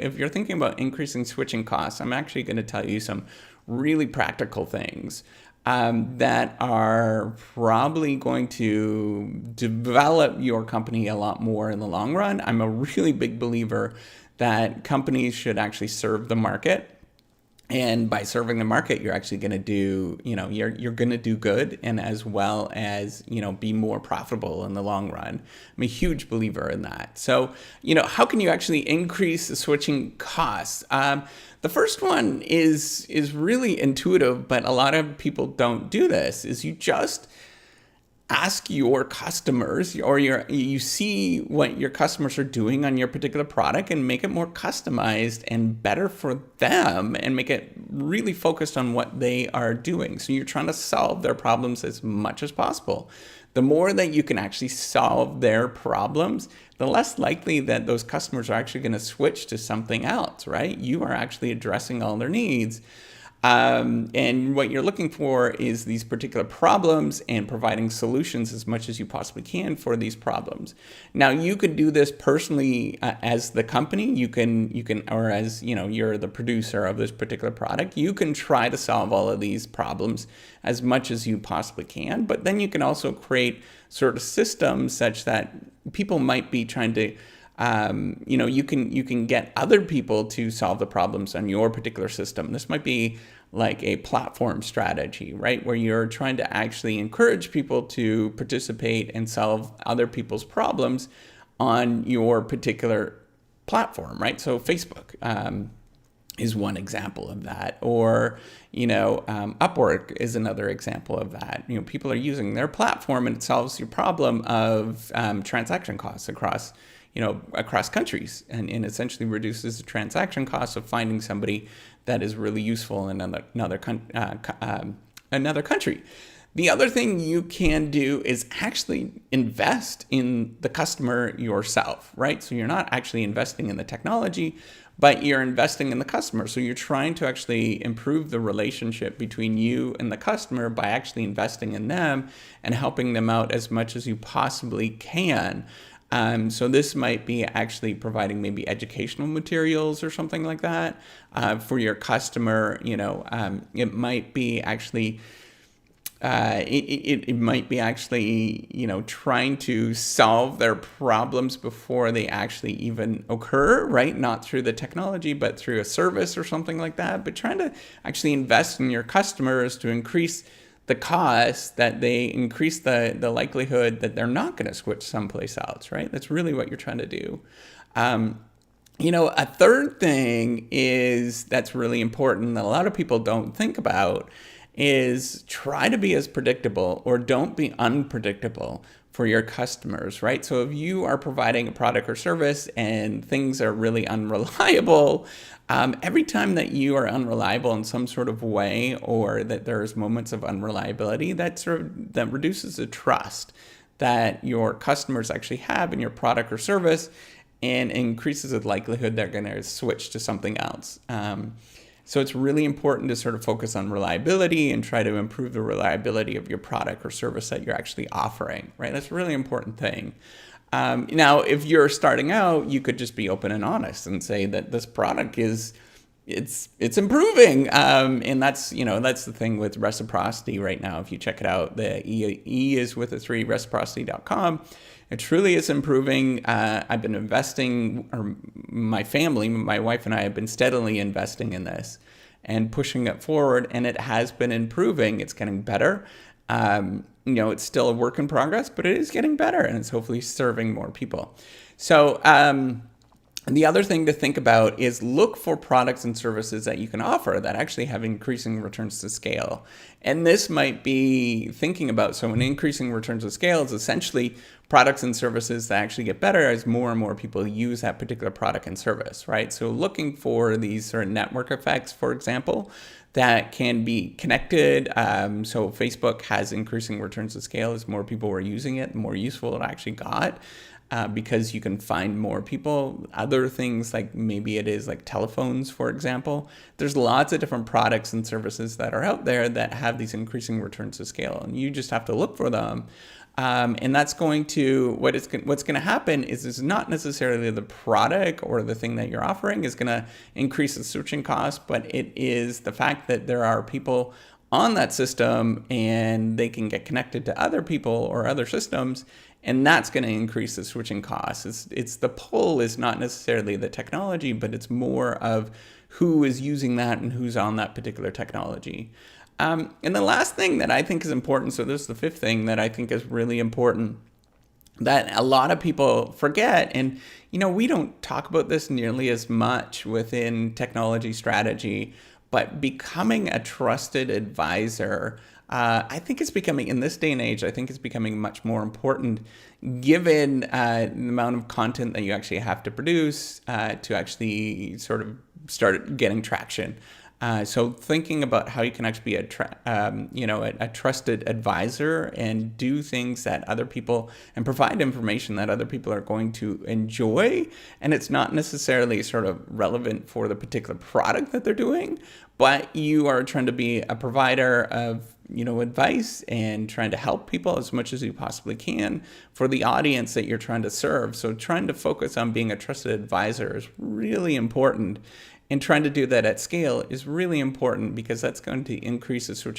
if you're thinking about increasing switching costs, I'm actually going to tell you some really practical things that are probably going to develop your company a lot more in the long run. I'm a really big believer that companies should actually serve the market. And by serving the market, you're actually going to do, you're going to do good, and as well as, be more profitable in the long run. I'm a huge believer in that. So, how can you actually increase the switching costs? The first one is really intuitive, but a lot of people don't do this, is you just ask your customers, or you see what your customers are doing on your particular product and make it more customized and better for them, and make it really focused on what they are doing. So you're trying to solve their problems as much as possible. The more that you can actually solve their problems, the less likely that those customers are actually going to switch to something else, right? You are actually addressing all their needs. And what you're looking for is these particular problems and providing solutions as much as you possibly can for these problems. Now, you could do this personally as the company. You can, or as you're the producer of this particular product. You can try to solve all of these problems as much as you possibly can. But then you can also create sort of systems such that people might be trying to. You can get other people to solve the problems on your particular system. This might be like a platform strategy, right? Where you're trying to actually encourage people to participate and solve other people's problems on your particular platform, right? So Facebook is one example of that, or Upwork is another example of that. People are using their platform, and it solves your problem of transaction costs across countries, and essentially reduces the transaction costs of finding somebody that is really useful in another country. The other thing you can do is actually invest in the customer yourself, right? So you're not actually investing in the technology, but you're investing in the customer. So you're trying to actually improve the relationship between you and the customer by actually investing in them and helping them out as much as you possibly can. So this might be actually providing maybe educational materials or something like that for your customer. It might be actually it might be actually trying to solve their problems before they actually even occur, right? Not through the technology, but through a service or something like that. But trying to actually invest in your customers to increase the cost, that they increase the likelihood that they're not going to switch someplace else, right? That's really what you're trying to do. A third thing that's really important that a lot of people don't think about is try to be as predictable, or don't be unpredictable for your customers, right? So if you are providing a product or service and things are really unreliable, every time that you are unreliable in some sort of way, or that there's moments of unreliability, that reduces the trust that your customers actually have in your product or service, and increases the likelihood they're going to switch to something else. So it's really important to sort of focus on reliability and try to improve the reliability of your product or service that you're actually offering, right? That's a really important thing. Now, if you're starting out, you could just be open and honest and say that this product it's improving. And that's the thing with reciprocity right now. If you check it out, the E is with a 3, reciprocity.com. It truly is improving. I've been investing, or my family, my wife and I have been steadily investing in this and pushing it forward, and it has been improving. It's getting better. It's still a work in progress, but it is getting better, and it's hopefully serving more people. So, and the other thing to think about is look for products and services that you can offer that actually have increasing returns to scale. And this might be thinking about, so an increasing returns to scale is essentially products and services that actually get better as more and more people use that particular product and service, right? So looking for these sort of network effects, for example, that can be connected. So Facebook has increasing returns to scale as more people were using it, the more useful it actually got. Because you can find more people. Other things, like maybe it is like telephones, for example. There's lots of different products and services that are out there that have these increasing returns to scale, and you just have to look for them. And that's going to what's going to happen is not necessarily the product or the thing that you're offering is going to increase the switching cost, but it is the fact that there are people on that system and they can get connected to other people or other systems, and that's going to increase the switching costs. It's the pull is not necessarily the technology, but it's more of who is using that and who's on that particular technology. And the last thing that I think is important, so this is the fifth thing that I think is really important that a lot of people forget. And, we don't talk about this nearly as much within technology strategy, but becoming a trusted advisor, I think it's becoming, in this day and age, I think it's becoming much more important given the amount of content that you actually have to produce to actually sort of start getting traction. So thinking about how you can actually be a trusted advisor and do things that other people and provide information that other people are going to enjoy, and it's not necessarily sort of relevant for the particular product that they're doing, but you are trying to be a provider of advice and trying to help people as much as you possibly can for the audience that you're trying to serve. So trying to focus on being a trusted advisor is really important. And trying to do that at scale is really important because that's going to increase the switching